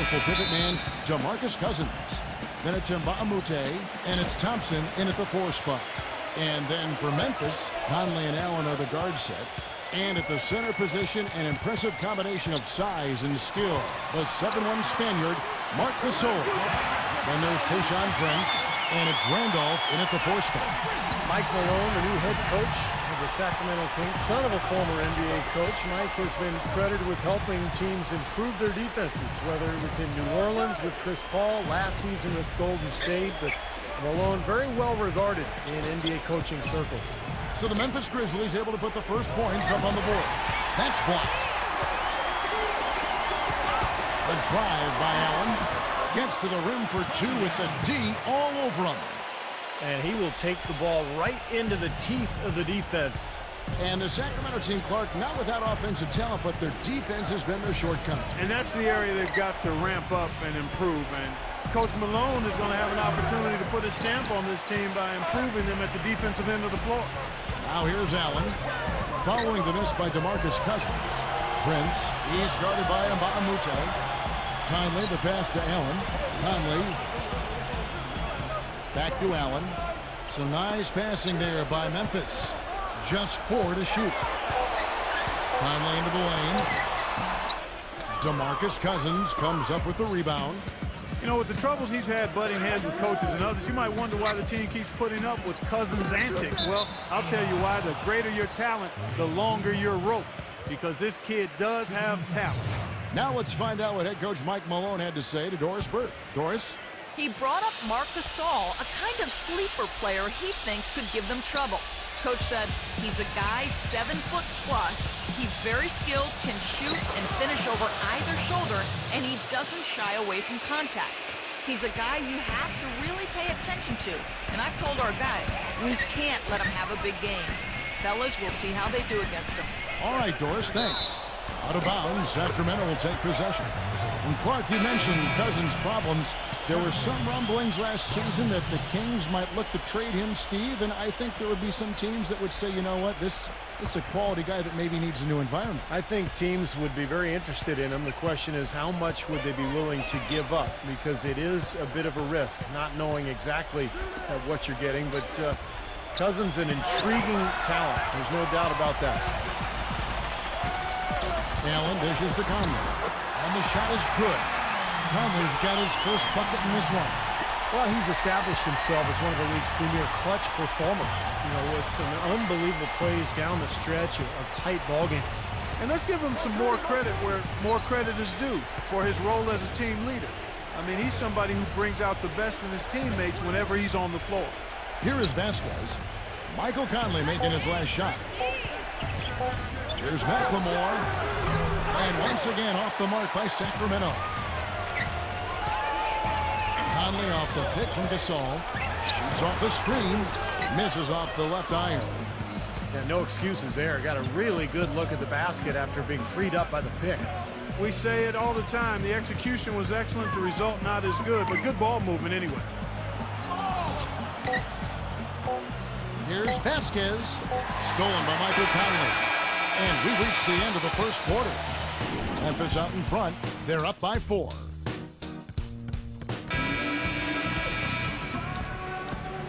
powerful pivot man, DeMarcus Cousins. Then it's Mbamute, and it's Thompson in at the 4 spot. And then for Memphis, Conley and Allen are the guard set. And at the center position, an impressive combination of size and skill. The 7'1" Spaniard, Marc Gasol. Then there's Tayshaun Prince, and it's Randolph in at the 4 spot. Mike Malone, the new head coach of the Sacramento Kings, son of a former NBA coach. Mike has been credited with helping teams improve their defenses, whether it was in New Orleans with Chris Paul, last season with Golden State, but Malone very well regarded in NBA coaching circles. So the Memphis Grizzlies able to put the first points up on the board. That's blocked. The drive by Allen. Gets to the rim for 2 with the D all over him. And he will take the ball right into the teeth of the defense. And the Sacramento team, Clark, not without offensive talent, but their defense has been their shortcoming. And that's the area they've got to ramp up and improve. And Coach Malone is going to have an opportunity to put a stamp on this team by improving them at the defensive end of the floor. Now here's Allen. Following the miss by DeMarcus Cousins. Prince, he's guarded by Mbamute. Conley, the pass to Allen. Conley. Back to Allen. Some nice passing there by Memphis. Just 4 to shoot. Conley into the lane. DeMarcus Cousins comes up with the rebound. You know, with the troubles he's had butting heads with coaches and others, you might wonder why the team keeps putting up with Cousins' antics. Well, I'll tell you why. The greater your talent, the longer your rope. Because this kid does have talent. Now let's find out what head coach Mike Malone had to say to Doris Burke. Doris? He brought up Marc Gasol, a kind of sleeper player he thinks could give them trouble. Coach said he's a guy 7 foot plus. He's very skilled, can shoot and finish over either shoulder, and he doesn't shy away from contact. He's a guy you have to really pay attention to. And I've told our guys, we can't let him have a big game. Fellas, we'll see how they do against him. All right, Doris, thanks. Out of bounds, Sacramento will take possession. And Clark, you mentioned Cousins' problems. There were some rumblings last season that the Kings might look to trade him, Steve, and I think there would be some teams that would say, you know what, this is a quality guy that maybe needs a new environment. I think teams would be very interested in him. The question is, how much would they be willing to give up? Because it is a bit of a risk, not knowing exactly what you're getting, but Cousins, an intriguing talent. There's no doubt about that. Allen dishes to Conley. And the shot is good. Conley's got his first bucket in this one. Well, he's established himself as one of the league's premier clutch performers. You know, with some unbelievable plays down the stretch of tight ball games. And let's give him some more credit where more credit is due for his role as a team leader. I mean, he's somebody who brings out the best in his teammates whenever he's on the floor. Here is Vasquez. Michael Conley making his last shot. Here's McLemore. And once again off the mark by Sacramento. Conley off the pick from Gasol. Shoots off the screen. Misses off the left iron. Yeah, no excuses there. Got a really good look at the basket after being freed up by the pick. We say it all the time. The execution was excellent. The result not as good, but good ball movement anyway. Here's Vasquez. Stolen by Michael Conley. And we reach the end of the first quarter. Memphis out in front. They're up by 4.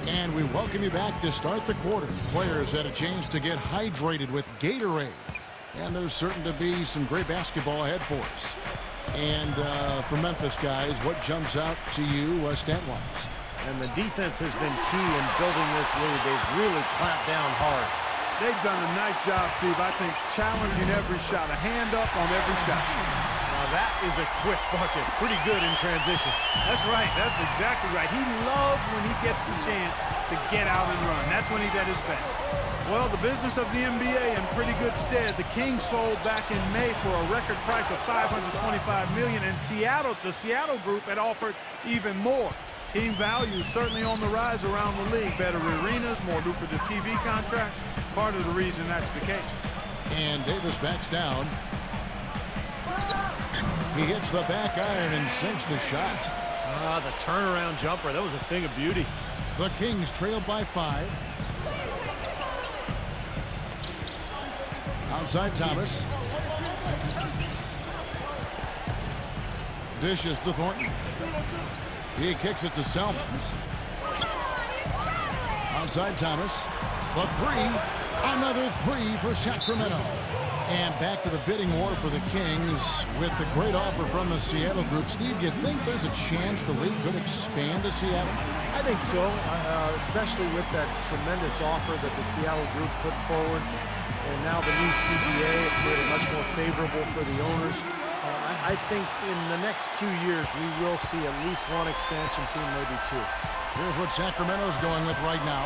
And we welcome you back to start the quarter. Players had a chance to get hydrated with Gatorade. And there's certain to be some great basketball ahead for us. And for Memphis, guys, what jumps out to you stat-wise? And the defense has been key in building this lead. They've really clamped down hard. They've done a nice job, Steve. I think challenging every shot, a hand up on every shot. Now that is a quick bucket. Pretty good in transition. That's right. That's exactly right. He loves when he gets the chance to get out and run. That's when he's at his best. Well, the business of the NBA in pretty good stead. The Kings sold back in May for a record price of $525 million, and the Seattle group had offered even more. Team value certainly on the rise around the league. Better arenas, more lucrative TV contracts. Part of the reason that's the case. And Davis backs down. He hits the back iron and sinks the shot. The turnaround jumper. That was a thing of beauty. The Kings trailed by 5. Outside Thomas. Dishes to Thornton. He kicks it to Selmans. Outside Thomas. The three. Another three for Sacramento. And back to the bidding war for the Kings with the great offer from the Seattle group. Steve, do you think there's a chance the league could expand to Seattle? I think so, especially with that tremendous offer that the Seattle group put forward. And now the new CBA, it's made it much more favorable for the owners. I think in the next few years, we will see at least one expansion team, maybe two. Here's what Sacramento's going with right now.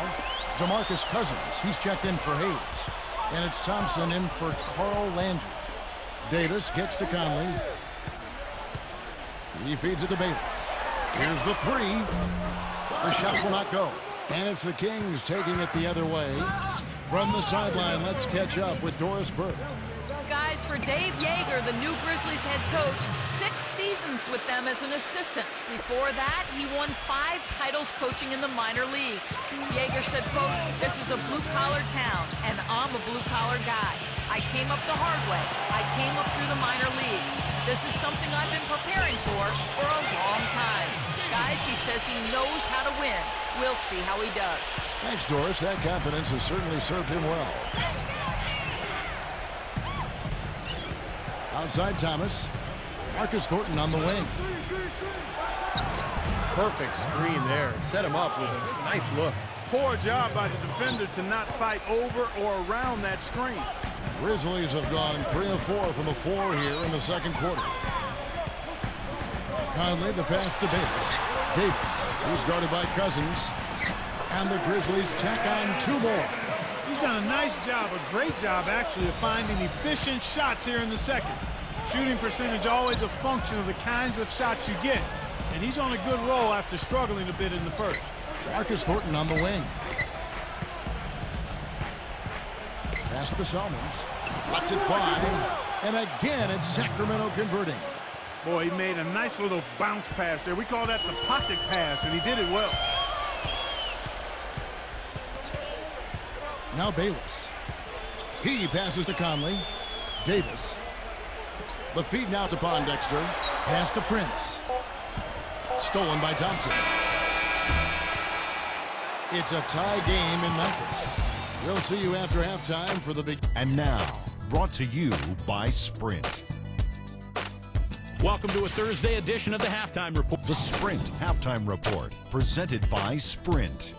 DeMarcus Cousins, he's checked in for Hayes. And it's Thompson in for Carl Landry. Davis gets to Conley. He feeds it to Bayless. Here's the three. The shot will not go. And it's the Kings taking it the other way. From the sideline, let's catch up with Doris Burke. Guys, for Dave Yeager, the new Grizzlies head coach, 6 seasons with them as an assistant. Before that, he won 5 titles coaching in the minor leagues. Yeager said, quote, "This is a blue-collar town, and I'm a blue-collar guy. I came up the hard way. I came up through the minor leagues. This is something I've been preparing for a long time. Guys, he says he knows how to win. We'll see how he does." Thanks, Doris. That confidence has certainly served him well. Outside Thomas. Marcus Thornton on the wing. Perfect screen there. Set him up with a nice look. Poor job by the defender to not fight over or around that screen. Grizzlies have gone 3 of 4 from the floor here in the second quarter. Conley, the pass to Davis. Davis, he's guarded by Cousins. And the Grizzlies tack on 2 more. He's done a nice job, a great job actually, of finding efficient shots here in the second. Shooting percentage always a function of the kinds of shots you get. And he's on a good roll after struggling a bit in the first. Marcus Thornton on the wing. Pass to Selmans. Lets it fly. And again, it's Sacramento converting. Boy, he made a nice little bounce pass there. We call that the pocket pass, and he did it well. Now Bayless. He passes to Conley. Davis. The feed now to Pondexter. Pass to Prince. Stolen by Thompson. It's a tie game in Memphis. We'll see you after halftime for the big... And now, brought to you by Sprint. Welcome to a Thursday edition of the Halftime Report. The Sprint Halftime Report, presented by Sprint.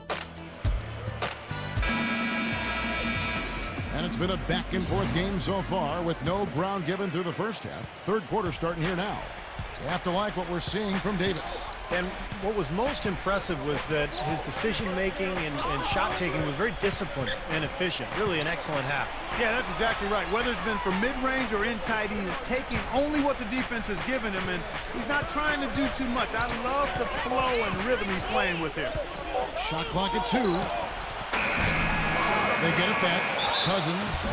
And it's been a back-and-forth game so far with no ground given through the first half. Third quarter starting here now. You have to like what we're seeing from Davis. And what was most impressive was that his decision-making and shot-taking was very disciplined and efficient. Really an excellent half. Yeah, that's exactly right. Whether it's been from mid-range or in tight, he is taking only what the defense has given him, and he's not trying to do too much. I love the flow and rhythm he's playing with here. Shot clock at 2. They get it back. Cousins.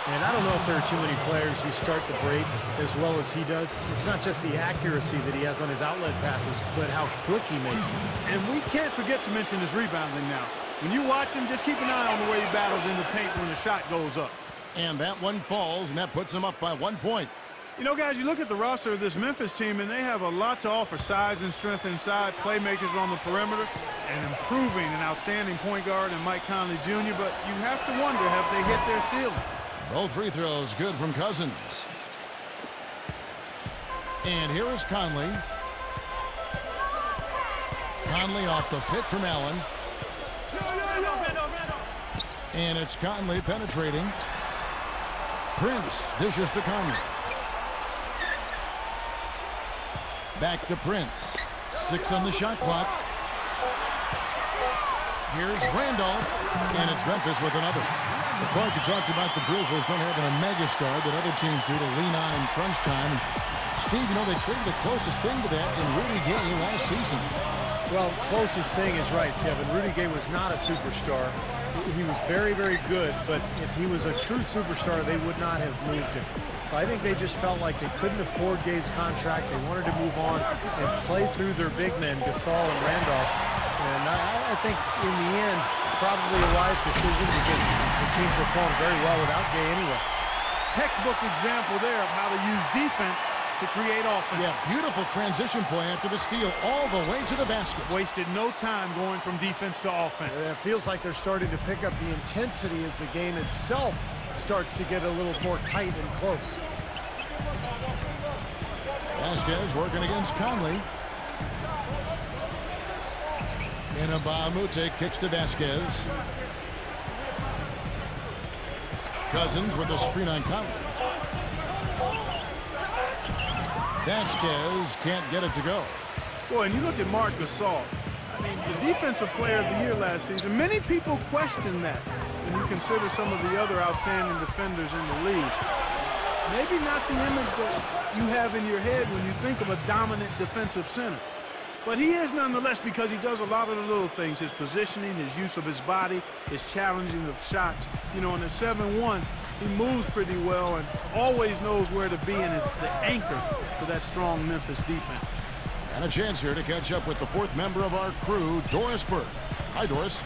And I don't know if there are too many players who start the break as well as he does. It's not just the accuracy that he has on his outlet passes, but how quick he makes it. And we can't forget to mention his rebounding now. When you watch him, just keep an eye on the way he battles in the paint when the shot goes up. And that one falls, and that puts him up by 1 point. You know, guys, you look at the roster of this Memphis team, and they have a lot to offer. Size and strength inside, playmakers on the perimeter, and improving an outstanding point guard in Mike Conley Jr., but you have to wonder, have they hit their ceiling? Both free throws good from Cousins. And here is Conley. Conley off the pick from Allen. And it's Conley penetrating. Prince dishes to Conley. Back to Prince. 6 on the shot clock. Here's Randolph. And it's Memphis with another. Clark, you talked about the Grizzlies don't have a megastar that other teams do to lean on in crunch time. Steve, you know, they traded the closest thing to that in Rudy Gay last season. Well, closest thing is right, Kevin. Rudy Gay was not a superstar. He was very, very good, but if he was a true superstar, they would not have moved him. So I think they just felt like they couldn't afford Gay's contract. They wanted to move on and play through their big men, Gasol and Randolph. And I think in the end, probably a wise decision because the team performed very well without Gay anyway. Textbook example there of how to use defense to create offense. Yeah, beautiful transition play after the steal all the way to the basket. Wasted no time going from defense to offense. It feels like they're starting to pick up the intensity as the game itself starts to get a little more tight and close. Vasquez working against Conley. And Mbamute kicks to Vasquez. Cousins with a screen on Conley. Vasquez can't get it to go. Boy, and you look at Marc Gasol. I mean, the defensive player of the year last season. Many people question that when you consider some of the other outstanding defenders in the league. Maybe not the image that you have in your head when you think of a dominant defensive center. But he is nonetheless, because he does a lot of the little things. His positioning, his use of his body, his challenging of shots. You know, in the 7-1, he moves pretty well and always knows where to be and is the anchor for that strong Memphis defense. And a chance here to catch up with the fourth member of our crew, Doris Burke. Hi, Doris.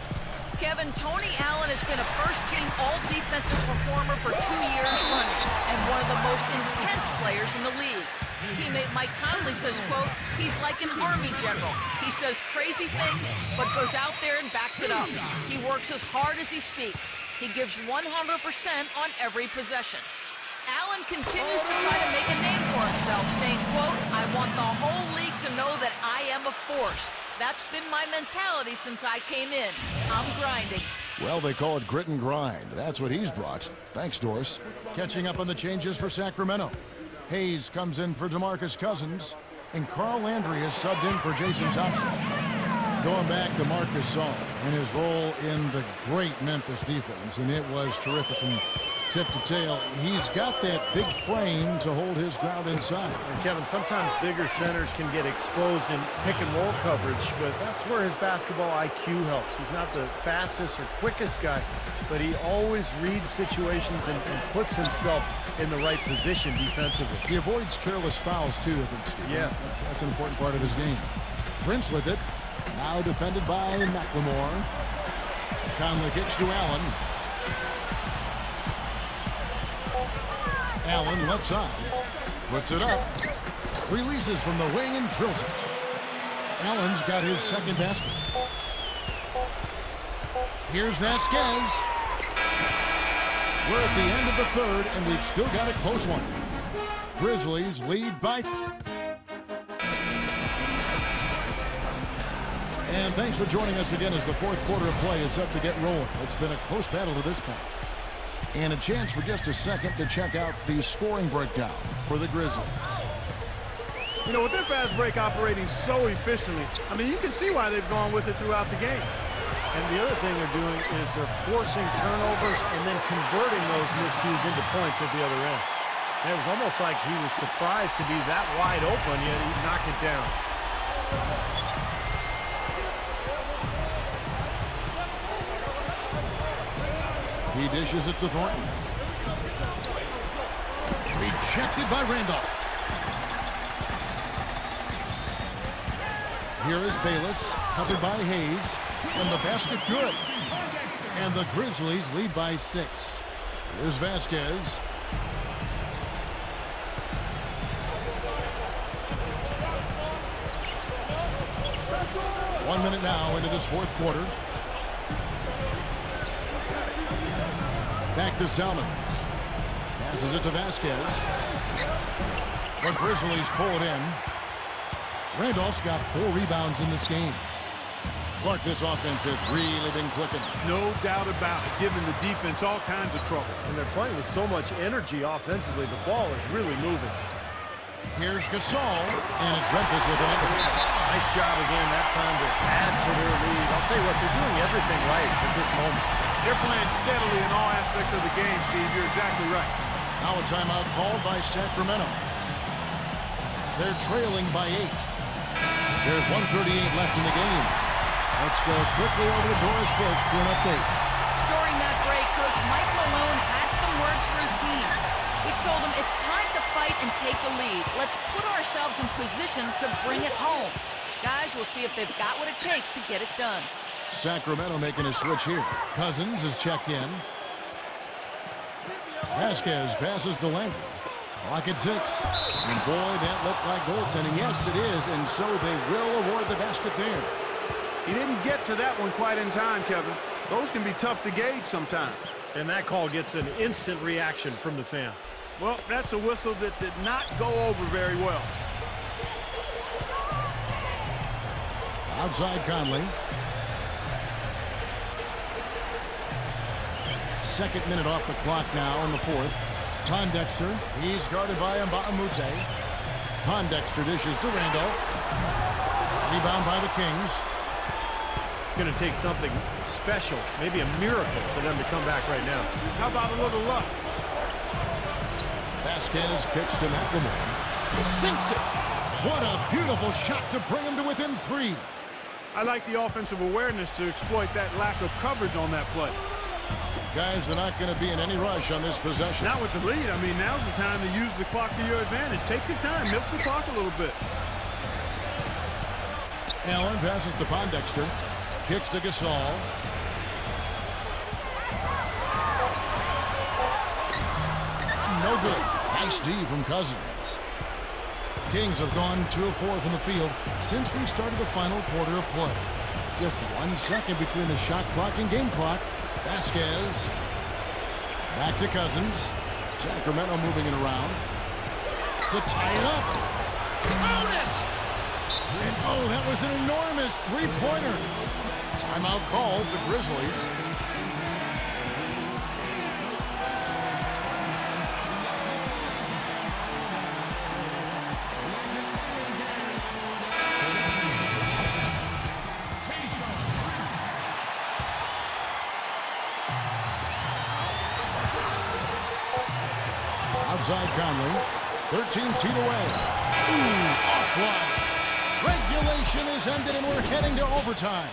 Kevin, Tony Allen has been a first-team all-defensive performer for 2 years running and one of the most intense players in the league. Teammate Mike Conley says, quote, he's like an Army general. He says crazy things, but goes out there and backs it up. He works as hard as he speaks. He gives 100% on every possession. Allen continues to try to make a name for himself, saying, quote, I want the whole league to know that I am a force. That's been my mentality since I came in. I'm grinding. Well, they call it grit and grind. That's what he's brought. Thanks, Doris. Catching up on the changes for Sacramento. Hayes comes in for DeMarcus Cousins, and Carl Landry is subbed in for Jason Thompson. Going back to Marc Gasol and his role in the great Memphis defense, and it was terrific from tip to tail. He's got that big frame to hold his ground inside. And Kevin, sometimes bigger centers can get exposed in pick-and-roll coverage, but that's where his basketball IQ helps. He's not the fastest or quickest guy, but he always reads situations and puts himself in the right position defensively. He avoids careless fouls, too, I think, Steve. Yeah. That's an important part of his game. Prince with it. Now defended by McLemore. Conley kicks to Allen. Allen left side. Puts it up. Releases from the wing and drills it. Allen's got his second basket. Here's Vasquez. We're at the end of the third, and we've still got a close one. Grizzlies lead by... And thanks for joining us again as the fourth quarter of play is set to get rolling. It's been a close battle to this point. And a chance for just a second to check out the scoring breakdown for the Grizzlies. You know, with their fast break operating so efficiently, I mean, you can see why they've gone with it throughout the game. And the other thing they're doing is they're forcing turnovers and then converting those miscues into points at the other end. And it was almost like he was surprised to be that wide open, yet he knocked it down. He dishes it to Thornton. Rejected by Randolph. Here is Bayless, covered by Hayes, and the basket good. And the Grizzlies lead by 6. Here's Vasquez. One minute now into this fourth quarter. Back to Salmons. Passes it to Vasquez. The Grizzlies pull it in. Randolph's got 4 rebounds in this game. Clark, this offense has really been clicking. No doubt about it, giving the defense all kinds of trouble. And they're playing with so much energy offensively. The ball is really moving. Here's Gasol, and it's Memphis with another. Nice job again that time to add to their lead. I'll tell you what, they're doing everything right at this moment. They're playing steadily in all aspects of the game, Steve. You're exactly right. Now a timeout called by Sacramento. They're trailing by 8. There's 1:38 left in the game. Let's go quickly over to Doris Burke for an update. During that break, Coach Mike Malone had some words for his team. He told them it's time to fight and take the lead. Let's put ourselves in position to bring it home. Guys, we'll see if they've got what it takes to get it done. Sacramento making a switch here. Cousins is checked in. Vasquez passes to Landry. Clock at 6. And boy, that looked like goaltending. Yes, it is, and so they will award the basket there. He didn't get to that one quite in time, Kevin. Those can be tough to gauge sometimes. And that call gets an instant reaction from the fans. Well, that's a whistle that did not go over very well. Outside Conley. Second minute off the clock now in the fourth. Pondexter, he's guarded by Mbamute. Pondexter dishes to Randolph. Rebound by the Kings. It's going to take something special, maybe a miracle for them to come back right now. How about a little luck? Vasquez kicks to McLemore. Sinks it. What a beautiful shot to bring him to within 3. I like the offensive awareness to exploit that lack of coverage on that play. Guys are not going to be in any rush on this possession. Not with the lead. I mean, now's the time to use the clock to your advantage. Take your time. Milk the clock a little bit. Allen passes to Pondexter. Kicks to Gasol. No good. Nice D from Cousins. Kings have gone 2 of 4 from the field since we started the final quarter of play. Just 1 second between the shot clock and game clock. Vasquez. Back to Cousins. Sacramento moving it around. To tie it up. Count it! And oh, that was an enormous 3-pointer. Timeout called the Grizzlies. Outside Conley, 13 feet away. Ooh, offline. Regulation is ended and we're heading to overtime.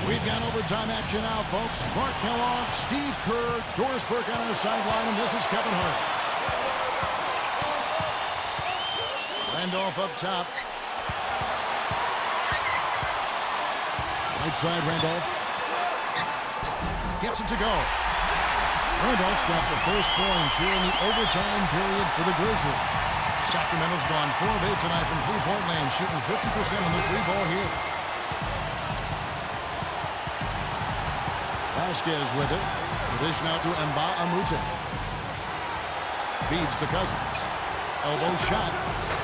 We've got overtime action now, folks. Clark Kellogg, Steve Kerr, Doris Burke on our sideline, and this is Kevin Hart. Randolph up top. Right side, Randolph. Gets it to go. Randolph's got the first points here in the overtime period for the Grizzlies. Sacramento's gone 4 of 8 tonight from three-point land, shooting 50% on the free ball here. Vasquez with it. The dish now to Mbamute. Feeds to Cousins. Elbow shot.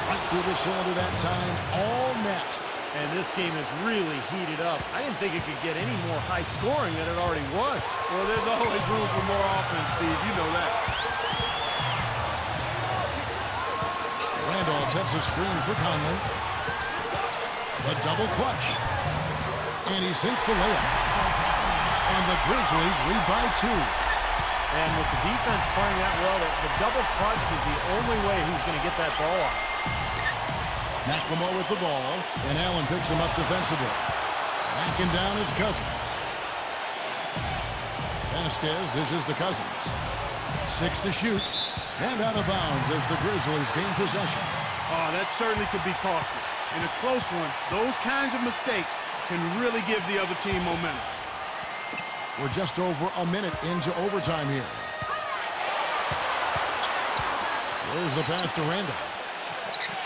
Right through the cylinder that time. All net. And this game is really heated up. I didn't think it could get any more high scoring than it already was. Well, there's always room for more offense, Steve. You know that. Randolph sets a screen for Conley. The double clutch. And he sinks the layup. And the Grizzlies lead by 2. And with the defense playing that well, the double clutch was the only way he was going to get that ball off. McLemore with the ball, and Allen picks him up defensively. Backing down is Cousins. Vasquez dishes to Cousins. 6 to shoot, and out of bounds as the Grizzlies gain possession. Oh, that certainly could be costly. In a close one, those kinds of mistakes can really give the other team momentum. We're just over a minute into overtime here. There's the pass to Randolph.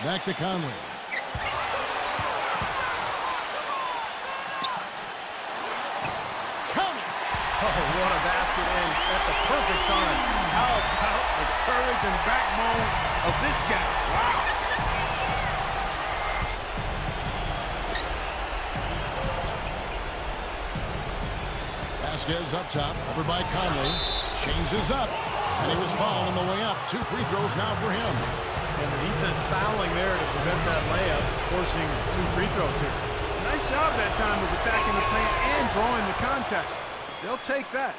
Back to Conley. Count it! Oh, what a basket in at the perfect time. How about the courage and backbone of this guy? Wow. Vasquez up top, over by Conley. Changes up, and he was fouled on the way up. 2 free throws now for him. And the defense fouling there to prevent that layup, forcing 2 free throws here. Nice job that time of attacking the paint and drawing the contact. They'll take that.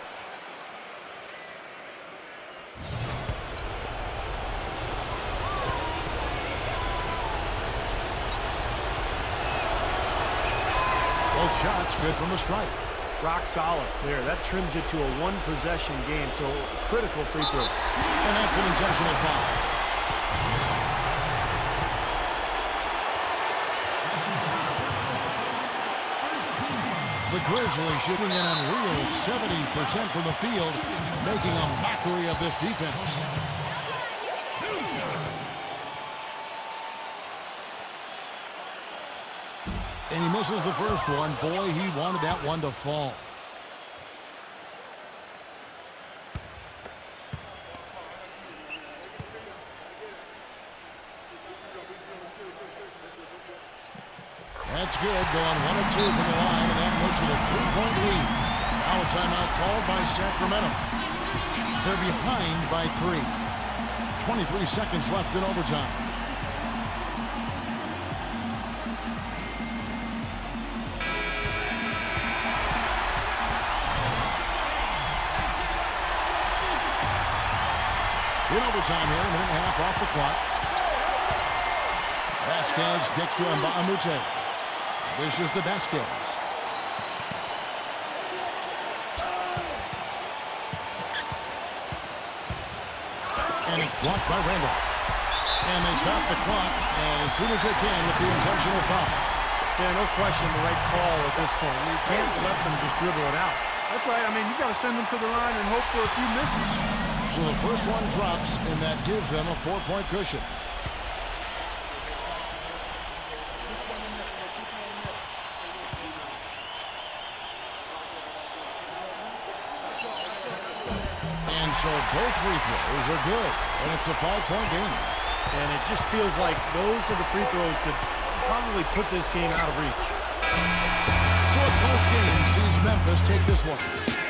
Both shots good from the stripe. Rock solid there. That trims it to a 1-possession game, so critical free throw. And that's an intentional foul. The Grizzlies shooting an unreal 70% from the field, making a mockery of this defense. And he misses the first one. Boy, he wanted that one to fall. That's good, going 1 of 2 from the line, and that makes it a 3-point lead. Now a timeout called by Sacramento. They're behind by 3. 23 seconds left in overtime. In overtime here, a minute and a half off the clock. Vasquez gets to Mbamute. This is the Vasquez. And it's blocked by Randolph. And they stop the clock as soon as they can with the intentional foul. Yeah, no question, the right call at this point. You can't let them just dribble it out. That's right. I mean, you've got to send them to the line and hope for a few misses. So the first one drops, and that gives them a 4-point cushion. And so both free throws are good, and it's a 5-point game. And it just feels like those are the free throws that probably put this game out of reach. So a close game sees Memphis take this one.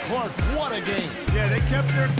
Clark, what a game. Yeah, they kept their